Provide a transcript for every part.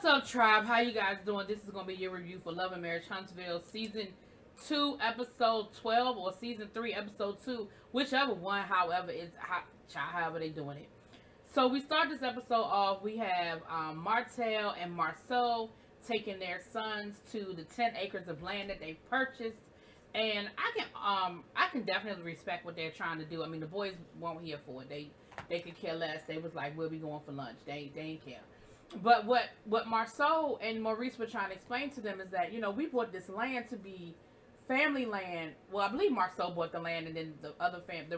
What's up, tribe? How you guys doing? This is going to be your review for Love and Marriage Huntsville Season 2, Episode 12, or Season 3, Episode 2, whichever one, however they doing it. So we start this episode off, we have Martell and Marceau taking their sons to the 10 acres of land that they purchased. And I can definitely respect what they're trying to do. I mean, the boys weren't here for it. They could care less. They was like, we'll be going for lunch. They didn't care. But what Marceau and Maurice were trying to explain to them is that, we bought this land to be family land. Well, I believe Marceau bought the land, and then the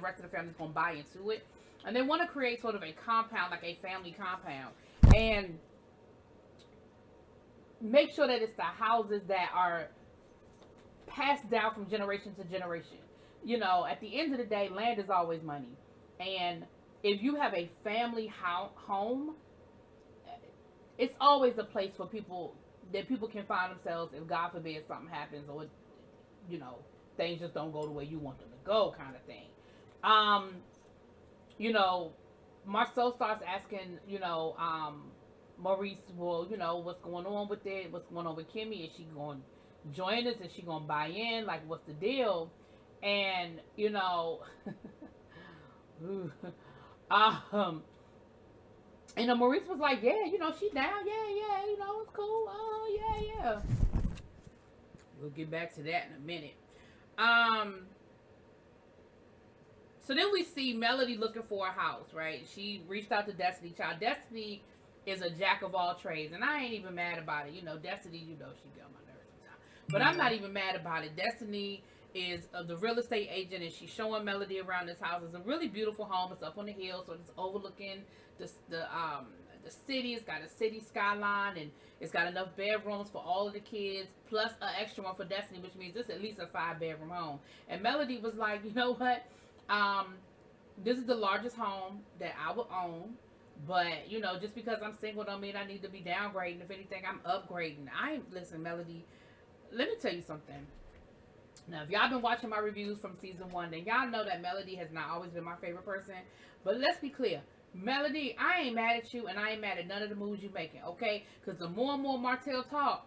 rest of the family's gonna buy into it, and they want to create sort of a compound, like a family compound, and make sure that it's the houses that are passed down from generation to generation. At the end of the day, land is always money, and if you have a family home, it's always a place for people that people can find themselves if God forbid something happens, or things just don't go the way you want them to go, kind of thing. Marceau starts asking, Maurice, well, what's going on with it? What's going on with Kimmy? Is she going to join us? Is she going to buy in? Like, what's the deal? And, Maurice was like, yeah, she down. Yeah, it's cool. Yeah. We'll get back to that in a minute. So then we see Melody looking for a house, right? She reached out to Destiny Child. Destiny is a jack of all trades, and I ain't even mad about it. Destiny, she get on my nerves sometimes. But I'm not even mad about it. Destiny is the real estate agent, and she's showing Melody around this house. It's a really beautiful home. It's up on the hill, so it's overlooking the city. It's got a city skyline, and it's got enough bedrooms for all of the kids, plus an extra one for Destiny, which means it's at least a 5-bedroom home. And Melody was like, you know what? This is the largest home that I would own, but just because I'm single don't mean I need to be downgrading. If anything, I'm upgrading. Listen, Melody, let me tell you something. Now, if y'all been watching my reviews from season 1, then y'all know that Melody has not always been my favorite person. But let's be clear. Melody, I ain't mad at you, and I ain't mad at none of the moves you making, okay? Because the more and more Martell talk,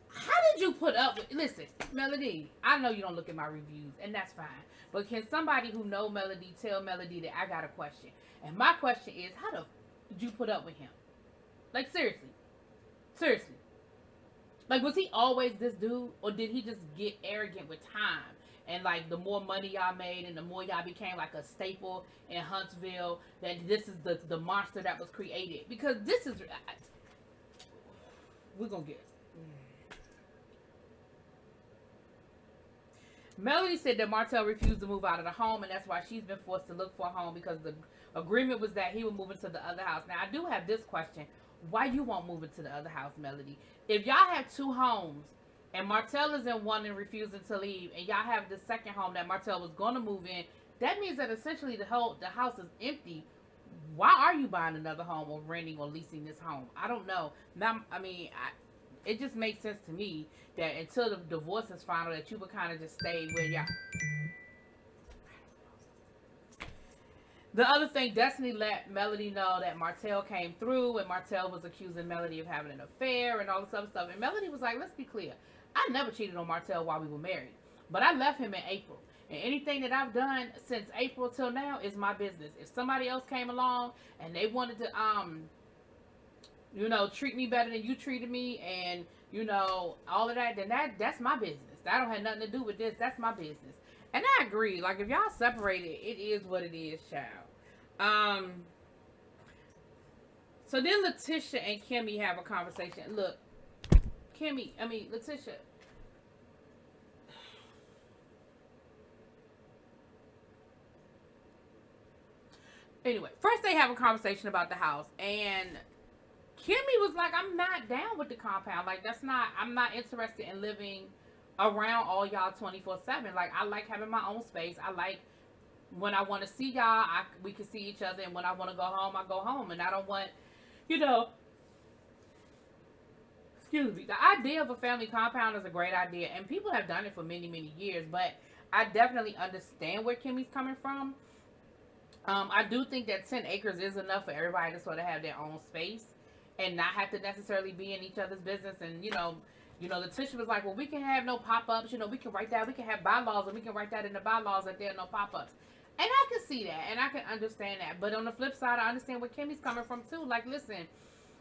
how did you put up with... Listen, Melody, I know you don't look at my reviews, and that's fine. But can somebody who know Melody tell Melody that I got a question? And my question is, how did you put up with him? Like, seriously. Like, was he always this dude? Or did he just get arrogant with time? And, like, the more money y'all made and the more y'all became, like, a staple in Huntsville, that this is the monster that was created. Because this is... we're going to get... Melody said that Martell refused to move out of the home, and that's why she's been forced to look for a home, because the agreement was that he would move into the other house. Now, I do have this question. Why you won't move into the other house, Melody? If y'all have 2 homes, and Martell is in one and refusing to leave, and y'all have the second home that Martell was going to move in, that means that essentially the house is empty. Why are you buying another home or renting or leasing this home? I don't know. Now, it just makes sense to me that until the divorce is final, that you would kind of just stay where y'all... The other thing, Destiny let Melody know that Martell came through, and Martell was accusing Melody of having an affair and all this other stuff. And Melody was like, let's be clear. I never cheated on Martell while we were married. But I left him in April. And anything that I've done since April till now is my business. If somebody else came along and they wanted to, treat me better than you treated me, and, all of that, then that's my business. That don't have nothing to do with this. That's my business. And I agree. Like, if y'all separated, it is what it is, child. So then Letitia and Kimmy have a conversation. Look, Letitia. Anyway, first they have a conversation about the house, and Kimmy was like, I'm not down with the compound. Like, I'm not interested in living around all y'all 24/7. Like, I like having my own space. I like when I want to see y'all, we can see each other, and when I want to go home, I go home. And I don't want, excuse me, the idea of a family compound is a great idea, and people have done it for many, many years, but I definitely understand where Kimmy's coming from. I do think that 10 acres is enough for everybody to sort of have their own space and not have to necessarily be in each other's business. And, Letitia was like, well, we can have no pop-ups. We can write that. We can have bylaws, and we can write that in the bylaws that there are no pop-ups. And I can see that, and I can understand that. But on the flip side, I understand where Kimmy's coming from, too. Like, listen,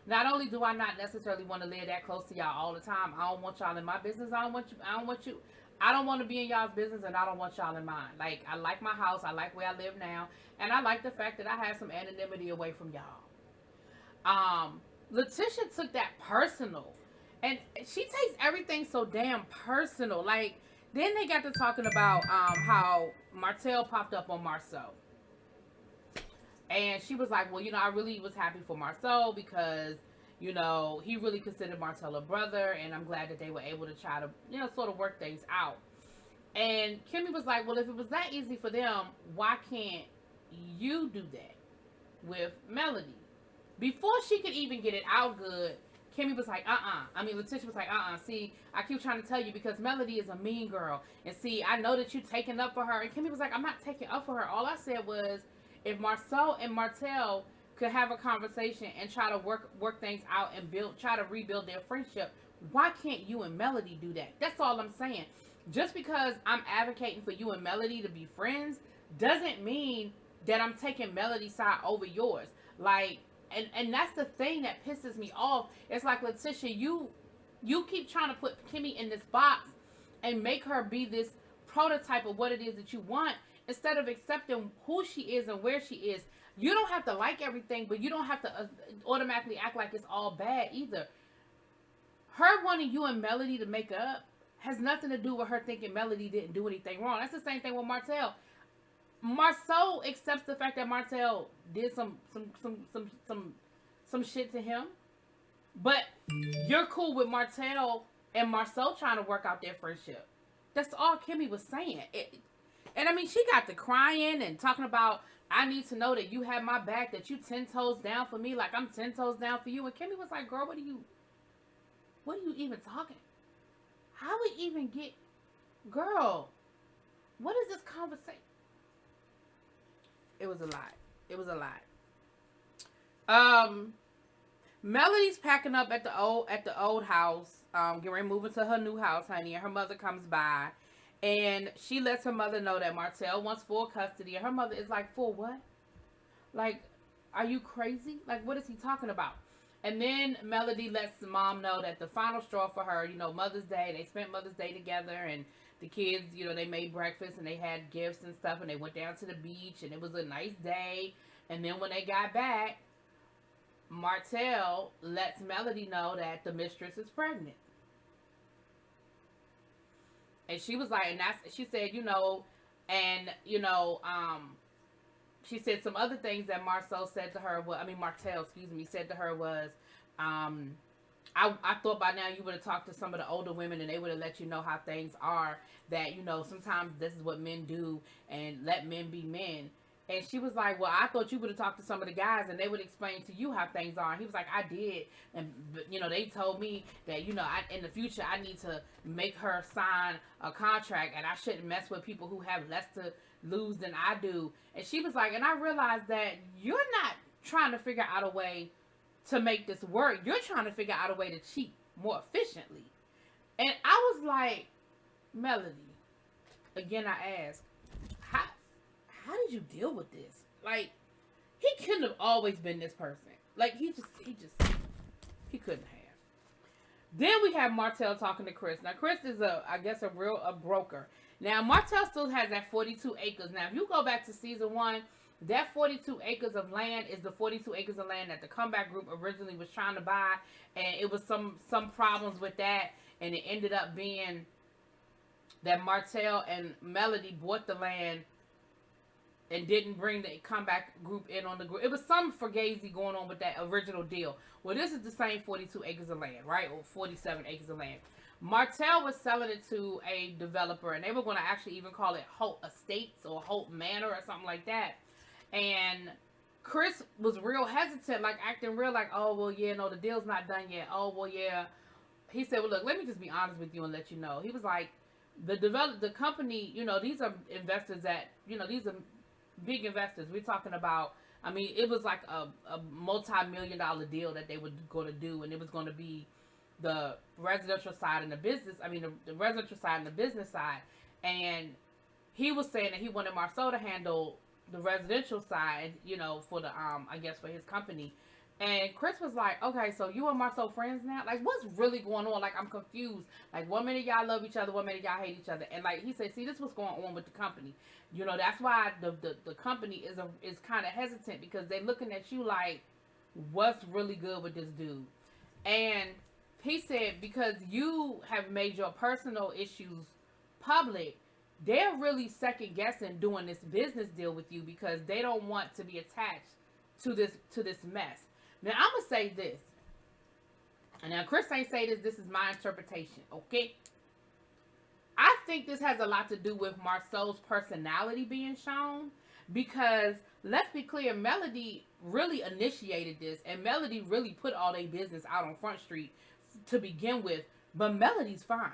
not only do I not necessarily want to live that close to y'all all the time, I don't want y'all in my business. I don't want to be in y'all's business, and I don't want y'all in mine. Like, I like my house. I like where I live now. And I like the fact that I have some anonymity away from y'all. Letitia took that personal. And she takes everything so damn personal. Like, then they got to talking about how Martell popped up on Marceau. And she was like, well, I really was happy for Marceau because, he really considered Martell a brother. And I'm glad that they were able to try to, sort of work things out. And Kimmy was like, well, if it was that easy for them, why can't you do that with Melody? Before she could even get it out good, Kimmy was like, Letitia was like, see, I keep trying to tell you because Melody is a mean girl. And see, I know that you're taking up for her. And Kimmy was like, I'm not taking up for her. All I said was, if Marceau and Martell could have a conversation and try to work things out and try to rebuild their friendship, why can't you and Melody do that? That's all I'm saying. Just because I'm advocating for you and Melody to be friends doesn't mean that I'm taking Melody's side over yours. Like, and that's the thing that pisses me off. It's like, Letitia, you keep trying to put Kimmy in this box and make her be this prototype of what it is that you want instead of accepting who she is and where she is. You don't have to like everything, but you don't have to automatically act like it's all bad either. Her wanting you and Melody to make up has nothing to do with her thinking Melody didn't do anything wrong. That's the same thing with Martell. Marceau accepts the fact that Martell did some shit to him, but you're cool with Martell and Marceau trying to work out their friendship. That's all Kimmy was saying. And I mean, she got to crying and talking about, I need to know that you have my back, that you 10 toes down for me, like I'm 10 toes down for you. And Kimmy was like, girl, what are you even talking? How we even get, girl, what is this conversation? It was a lot. Melody's packing up at the old house, getting ready to move into her new house, honey, and her mother comes by, and she lets her mother know that Martell wants full custody, and her mother is like, full what? Like, are you crazy? Like, what is he talking about? And then Melody lets the mom know that the final straw for her, Mother's Day, they spent Mother's Day together, and the kids, they made breakfast, and they had gifts and stuff, and they went down to the beach, and it was a nice day. And then when they got back, Martell lets Melody know that the mistress is pregnant. And she was like, she said, she said some other things that Martell, said to her was, I thought by now you would have talked to some of the older women and they would have let you know how things are, that, sometimes this is what men do and let men be men. And she was like, well, I thought you would have talked to some of the guys and they would explain to you how things are. And he was like, I did. And, they told me that, in the future, I need to make her sign a contract and I shouldn't mess with people who have less to lose than I do. And she was like, and I realized that you're not trying to figure out a way to make this work. You're trying to figure out a way to cheat more efficiently. And I was like, Melody, again, I asked, how did you deal with this? Like, he couldn't have always been this person. Like, he couldn't have. Then we have Martell talking to Chris. Now, Chris is a broker. Now, Martell still has that 42 acres. Now, if you go back to season 1, that 42 acres of land is the 42 acres of land that the Comeback Group originally was trying to buy. And it was some problems with that. And it ended up being that Martell and Melody bought the land and didn't bring the Comeback Group in on the group. It was some fugazi going on with that original deal. Well, this is the same 42 acres of land, right? Or 47 acres of land. Martell was selling it to a developer, and they were going to actually even call it Holt Estates or Holt Manor or something like that. And Chris was real hesitant, like acting real like, oh, well, yeah, no, the deal's not done yet. Oh, well, yeah. He said, well, look, let me just be honest with you and let you know. He was like, the company, these are investors that, these are big investors. We're talking about, I mean, it was like a multi-million-dollar deal that they were going to do, and it was going to be the residential side and the business. I mean, the residential side and the business side. And he was saying that he wanted Marceau to handle the residential side, you know, for the I guess for his company. And Chris was like, okay, so you and Marceau friends now? Like, what's really going on? Like, I'm confused. Like, one minute y'all love each other, one minute y'all hate each other. And like he said, see, this is what's going on with the company. You know, that's why the company is kind of hesitant, because they're looking at you like, what's really good with this dude? And he said, because you have made your personal issues public, they're really second guessing doing this business deal with you, because they don't want to be attached to this mess. Now I'm gonna say this, and now Chris ain't say this. This is my interpretation, okay? I think this has a lot to do with Marceau's personality being shown, because let's be clear, Melody really initiated this, and Melody really put all their business out on Front Street to begin with. But Melody's fine.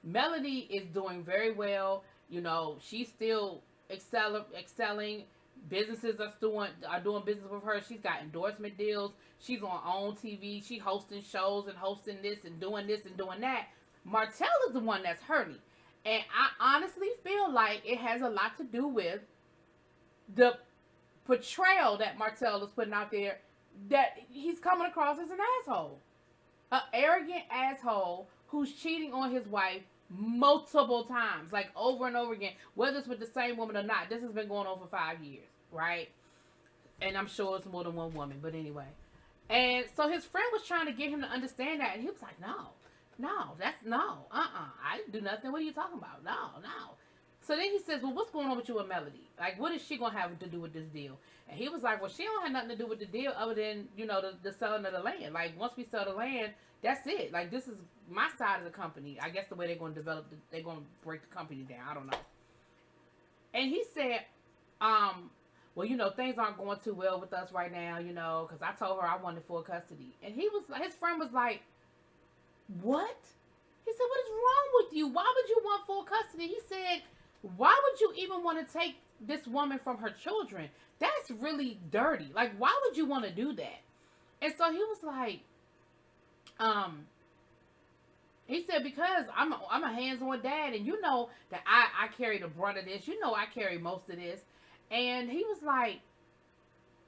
Melody is doing very well. You know, she's still excelling. Businesses are doing business with her. She's got endorsement deals. She's on TV. She's hosting shows and hosting this and doing that. Martell is the one that's hurting. And I honestly feel like it has a lot to do with the portrayal that Martell is putting out there, that he's coming across as an asshole. An arrogant asshole who's cheating on his wife multiple times, like over and over again, whether it's with the same woman or not. This has been going on for 5 years, right? And I'm sure it's more than one woman, but anyway. And so his friend was trying to get him to understand that, and he was like, no, I didn't do nothing. What are you talking about? No. So then he says, well, what's going on with you and Melody? Like, what is she going to have to do with this deal? And he was like, well, she don't have nothing to do with the deal other than, you know, the selling of the land. Like, once we sell the land, that's it. Like, this is my side of the company. I guess the way they're going to develop, they're going to break the company down. I don't know. And he said, well, you know, things aren't going too well with us right now, you know, because I told her I wanted full custody. And his friend was like, what? He said, what is wrong with you? Why would you want full custody? He said, why would you even want to take this woman from her children? That's really dirty. Like, why would you want to do that? And so he was like, he said, because I'm a hands-on dad, and you know that I carry the brunt of this. You know I carry most of this. And he was like,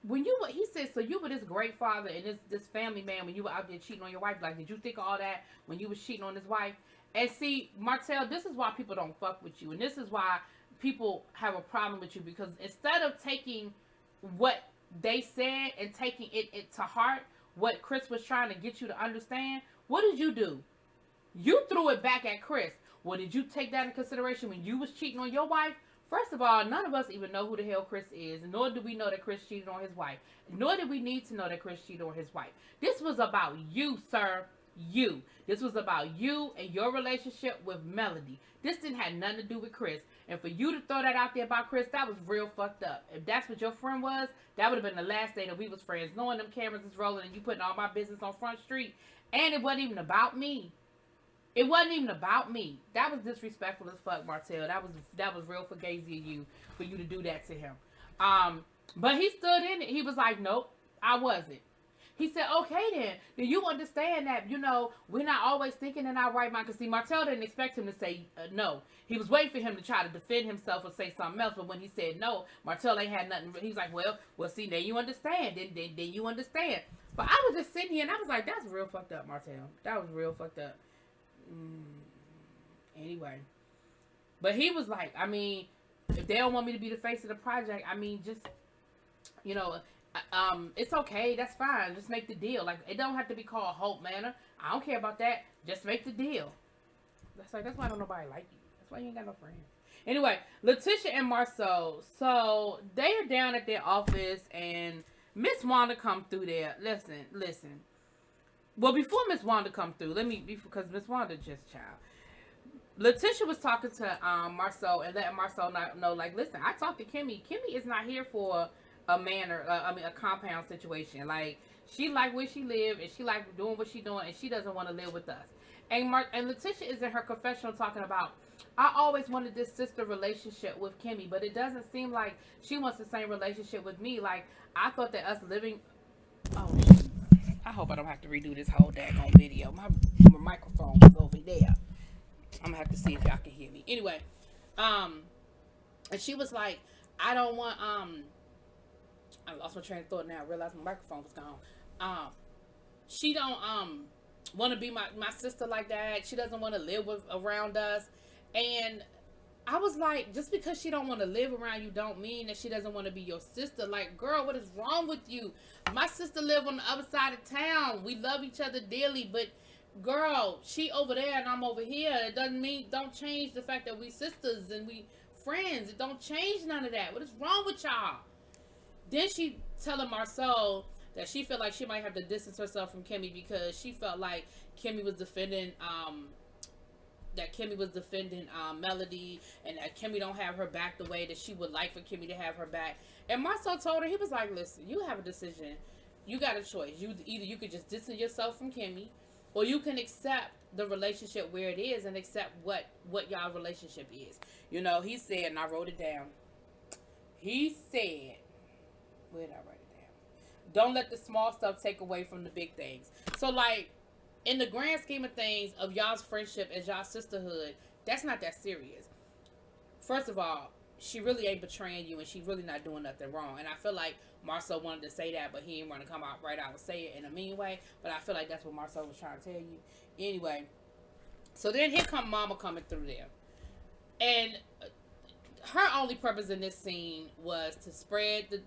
he said, so you were this great father and this family man when you were out there cheating on your wife. Like, did you think of all that when you was cheating on his wife? And see, Martell, this is why people don't fuck with you. And this is why people have a problem with you. Because instead of taking what they said and taking it to heart, what Chris was trying to get you to understand, what did you do? You threw it back at Chris. Well, did you take that in consideration when you was cheating on your wife? First of all, none of us even know who the hell Chris is, nor do we know that Chris cheated on his wife. Nor did we need to know that Chris cheated on his wife. This was about you, sir. You. This was about you and your relationship with Melody. This didn't have nothing to do with Chris. And for you to throw that out there about Chris, that was real fucked up. If that's what your friend was, that would have been the last day that we was friends. Knowing them cameras is rolling and you putting all my business on Front Street. And it wasn't even about me. It wasn't even about me. That was disrespectful as fuck, Martell. That was real fugazi of you for you to do that to him. But he stood in it. He was like, nope, I wasn't. He said, okay then. Do you understand that, you know, we're not always thinking in our right mind? Because see, Martell didn't expect him to say no. He was waiting for him to try to defend himself or say something else. But when he said no, Martell ain't had nothing. He was like, well, see, then you understand. Then you understand. But I was just sitting here and I was like, that's real fucked up, Martell. That was real fucked up. Anyway, but he was like, I mean, if they don't want me to be the face of the project, I mean, just, you know, it's okay, that's fine, just make the deal. Like, it don't have to be called Hope Manor. I don't care about that. Just make the deal. That's why don't nobody like you. That's why you ain't got no friends. Anyway, Letitia and Marceau, so they are down at their office and Miss Wanda come through there. Listen. Well, before Miss Wanda come through, because Miss Wanda just child. Letitia was talking to Marceau and letting Marceau know, like, listen, I talked to Kimmy. Kimmy is not here for a compound situation. Like, she like where she live and she like doing what she doing and she doesn't want to live with us. And Letitia is in her confessional talking about I always wanted this sister relationship with Kimmy, but it doesn't seem like she wants the same relationship with me. Like, I thought that us living. Oh, I hope I don't have to redo this whole daggone video. My microphone was over there. I'm gonna have to see if y'all can hear me. Anyway, um, and she was like, I don't want I lost my train of thought now. I realized my microphone was gone. She don't want to be my sister like that. She doesn't want to live around us. And I was like, just because she don't want to live around you don't mean that she doesn't want to be your sister. Like, girl, what is wrong with you? My sister live on the other side of town. We love each other dearly, but girl, she over there and I'm over here. It don't change the fact that we sisters and we friends. It don't change none of that. What is wrong with y'all? Then she telling Marcel that she felt like she might have to distance herself from Kimmy because she felt like Kimmy was defending Melody, and that Kimmy don't have her back the way that she would like for Kimmy to have her back. And Marcel told her, he was like, listen, you have a decision. You got a choice. Either you could just distance yourself from Kimmy, or you can accept the relationship where it is and accept what y'all relationship is. You know, he said, and I wrote it down. He said, where did I write it down? Don't let the small stuff take away from the big things. So, like, in the grand scheme of things of y'all's friendship as y'all sisterhood, that's not that serious. First of all, she really ain't betraying you and she really not doing nothing wrong. And I feel like Marcel wanted to say that, but he didn't want to come out right out and say it in a mean way. But I feel like that's what Marcel was trying to tell you. Anyway, so then here come Mama coming through there. And her only purpose in this scene was to spread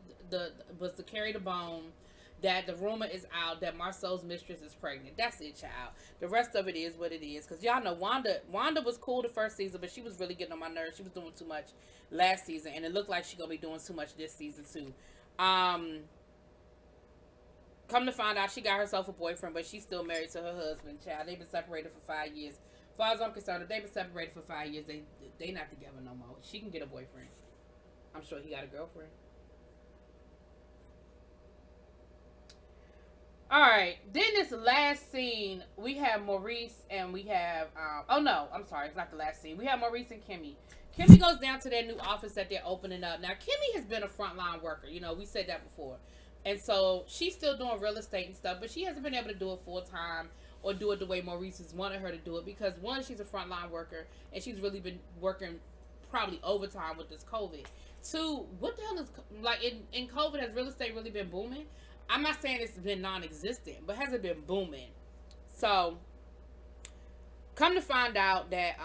was to carry the bone that the rumor is out that Marcel's mistress is pregnant. That's it, child. The rest of it is what it is. Because y'all know Wanda was cool the first season, but she was really getting on my nerves. She was doing too much last season, and it looked like she's going to be doing too much this season, too. Come to find out, she got herself a boyfriend, but she's still married to her husband, child. They've been separated for 5 years. As far as I'm concerned, if they've been separated for 5 years, they not together no more. She can get a boyfriend. I'm sure he got a girlfriend. Alright, then this last scene, we have Maurice and we have, oh no, I'm sorry, it's not the last scene. We have Maurice and Kimmy. Kimmy goes down to their new office that they're opening up. Now, Kimmy has been a frontline worker, you know, we said that before. And so, she's still doing real estate and stuff, but she hasn't been able to do it full time or do it the way Maurice has wanted her to do it because, one, she's a frontline worker and she's really been working probably overtime with this COVID. Two, what the hell is, like, in COVID, has real estate really been booming? I'm not saying it's been non-existent, but has it been booming? So, come to find out that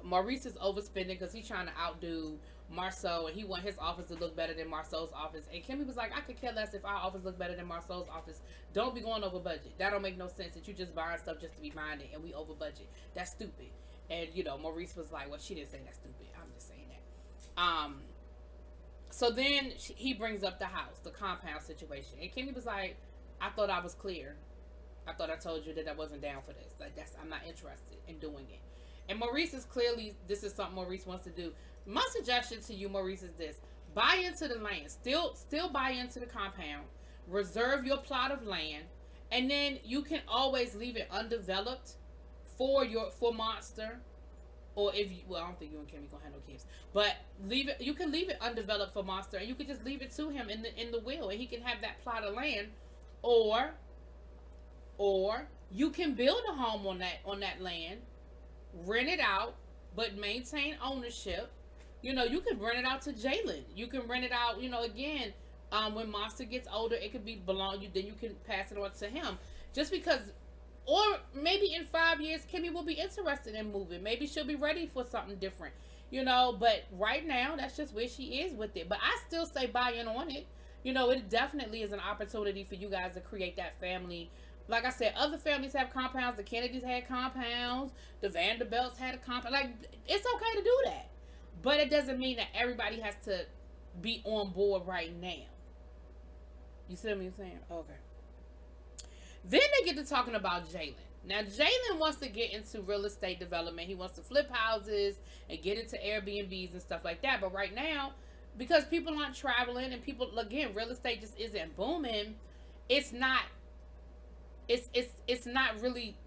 Maurice is overspending because he's trying to outdo Marcel, and he want his office to look better than Marcel's office. And Kimmy was like, I could care less if our office look better than Marcel's office. Don't be going over budget. That don't make no sense that you just buying stuff just to be buying it, and we over budget. That's stupid. And, you know, Maurice was like, well, she didn't say that's stupid. I'm just saying that. So then he brings up the house, the compound situation. And Kimmy was like, I thought I was clear. I thought I told you that I wasn't down for this. Like, I'm not interested in doing it. And Maurice is clearly, this is something Maurice wants to do. My suggestion to you, Maurice, is this. Buy into the land. Still buy into the compound. Reserve your plot of land. And then you can always leave it undeveloped for Monster. Or if you, well, I don't think you and Kimmy gonna have no kids, but you can leave it undeveloped for Monster, and you can just leave it to him in the will, and he can have that plot of land, or you can build a home on that land, rent it out, but maintain ownership. You know, you can rent it out to Jalen. You can rent it out. You know, again, when Monster gets older, it could be belong you. Then you can pass it on to him, just because. Or maybe in 5 years, Kimmy will be interested in moving. Maybe she'll be ready for something different. You know, but right now, that's just where she is with it. But I still say buy in on it. You know, it definitely is an opportunity for you guys to create that family. Like I said, other families have compounds. The Kennedys had compounds. The Vanderbilts had a compound. Like, it's okay to do that. But it doesn't mean that everybody has to be on board right now. You see what I'm saying? Okay. Then they get to talking about Jalen. Now, Jalen wants to get into real estate development. He wants to flip houses and get into Airbnbs and stuff like that. But right now, because people aren't traveling and people, again, real estate just isn't booming, it's not really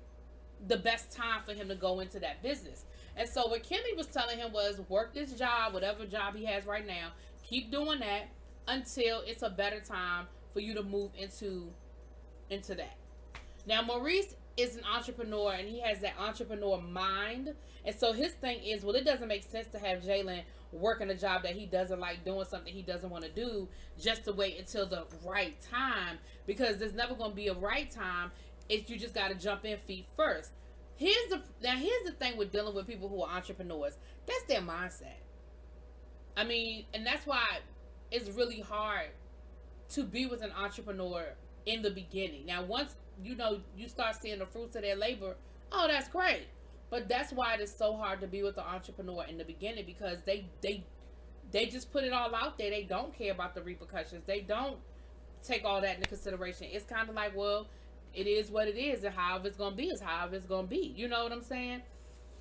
the best time for him to go into that business. And so what Kimmy was telling him was work this job, whatever job he has right now, keep doing that until it's a better time for you to move into that. Now Maurice is an entrepreneur and he has that entrepreneur mind. And so his thing is, well, it doesn't make sense to have Jalen working a job that he doesn't like, doing something he doesn't want to do, just to wait until the right time, because there's never going to be a right time. If you just got to jump in feet first. Here's the thing with dealing with people who are entrepreneurs. That's their mindset. I mean, and that's why it's really hard to be with an entrepreneur in the beginning. Now, once you start seeing the fruits of their labor, oh, that's great. But that's why it is so hard to be with the entrepreneur in the beginning, because they just put it all out there. They don't care about the repercussions. They don't take all that into consideration. It's kind of like, well, it is what it is, and however it's gonna be is however it's gonna be. You know what I'm saying?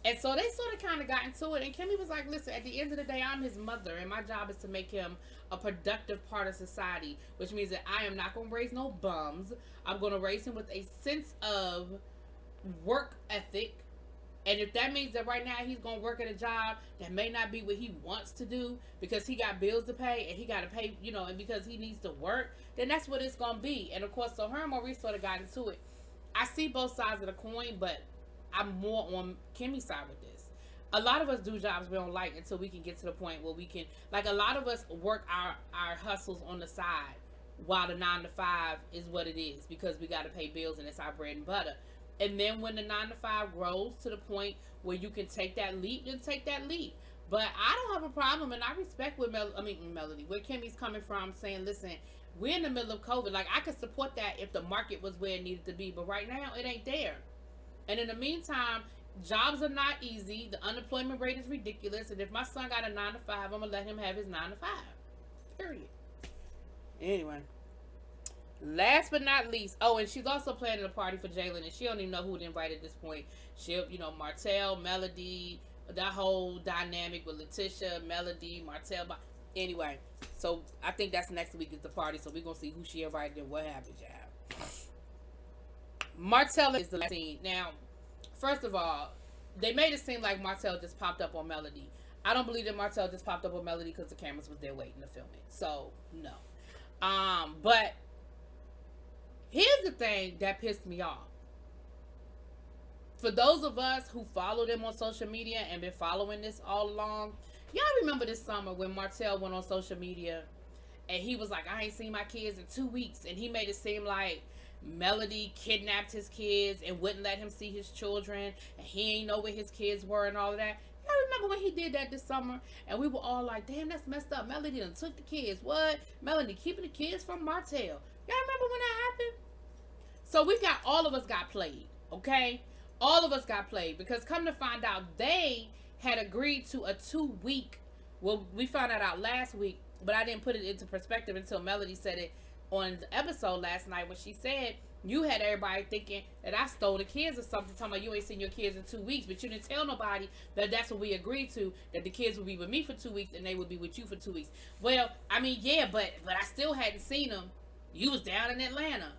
And so they sort of kind of got into it. And Kimmy was like, listen, at the end of the day, I'm his mother, and my job is to make him a productive part of society, which means that I am not going to raise no bums. I'm going to raise him with a sense of work ethic. And if that means that right now he's going to work at a job that may not be what he wants to do because he got bills to pay and he got to pay, and because he needs to work, then that's what it's going to be. And of course, so her and Maurice sort of got into it. I see both sides of the coin, but I'm more on Kimmy's side with this. A lot of us do jobs we don't like until we can get to the point where we can, like, a lot of us work our hustles on the side while the 9 to 5 is what it is, because we got to pay bills and it's our bread and butter. And then when the 9 to 5 grows to the point where you can take that leap, then take that leap. But I don't have a problem, and I respect where Melody, where Kimmy's coming from, saying, listen, we're in the middle of COVID. Like, I could support that if the market was where it needed to be, but right now it ain't there. And in the meantime, jobs are not easy. The unemployment rate is ridiculous. And if my son got a 9 to 5, I'm going to let him have his 9 to 5. Period. Anyway. Last but not least. Oh, and she's also planning a party for Jalen. And she don't even know who to invite at this point. She'll, Martell, Melody, that whole dynamic with Letitia, Melody, Martell. Anyway. So I think that's next week is the party. So we're going to see who she invited and what happens, y'all. Martell is the last scene. Now, first of all, they made it seem like Martell just popped up on Melody. I don't believe that Martell just popped up on Melody because the cameras was there waiting to film it. So, no. But here's the thing that pissed me off. For those of us who follow them on social media and been following this all along, y'all remember this summer when Martell went on social media and he was like, I ain't seen my kids in 2 weeks. And he made it seem like Melody kidnapped his kids and wouldn't let him see his children, and he ain't know where his kids were and all of that. Y'all remember when he did that this summer? And we were all like, damn, that's messed up. Melody done took the kids. What? Melody keeping the kids from Martell. Y'all remember when that happened? So all of us got played, okay? All of us got played, because come to find out, they had agreed to a 2-week, well, we found that out last week, but I didn't put it into perspective until Melody said it on the episode last night, when she said you had everybody thinking that I stole the kids or something, talking about you ain't seen your kids in 2 weeks, but you didn't tell nobody that that's what we agreed to, that the kids would be with me for 2 weeks and they would be with you for 2 weeks. Well, I mean, yeah, but I still hadn't seen them. You was down in Atlanta.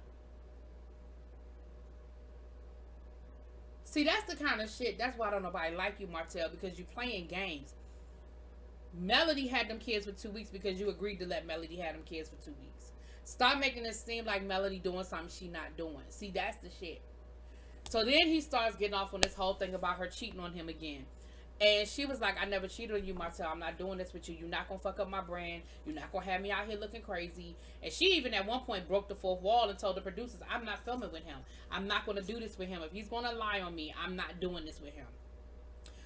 See, that's the kind of shit, that's why don't nobody like you, Martell, because you playing games. Melody had them kids for 2 weeks because you agreed to let Melody have them kids for 2 weeks. Stop making it seem like Melody doing something she not doing. See, that's the shit. So then he starts getting off on this whole thing about her cheating on him again. And she was like, I never cheated on you, Martell. I'm not doing this with you. You're not going to fuck up my brand. You're not going to have me out here looking crazy. And she even at one point broke the fourth wall and told the producers, I'm not filming with him. I'm not going to do this with him. If he's going to lie on me, I'm not doing this with him.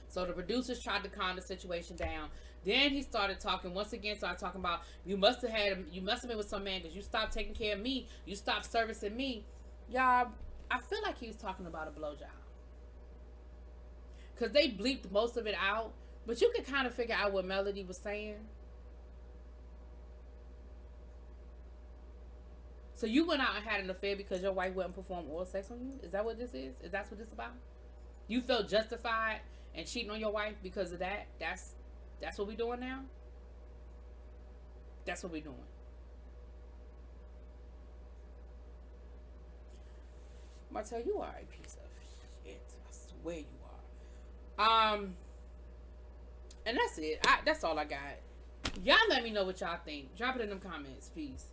So the producers tried to calm the situation down. Then he started talking about, you must have been with some man because you stopped taking care of me. You stopped servicing me. Y'all, I feel like he was talking about a blowjob. Because they bleeped most of it out. But you could kind of figure out what Melody was saying. So you went out and had an affair because your wife wouldn't perform oral sex on you? Is that what this is? Is that what this is about? You felt justified and cheating on your wife because of that? That's what we doing now? That's what we doing. Martell, you are a piece of shit. I swear you are. And that's it. That's all I got. Y'all let me know what y'all think. Drop it in them comments. Peace.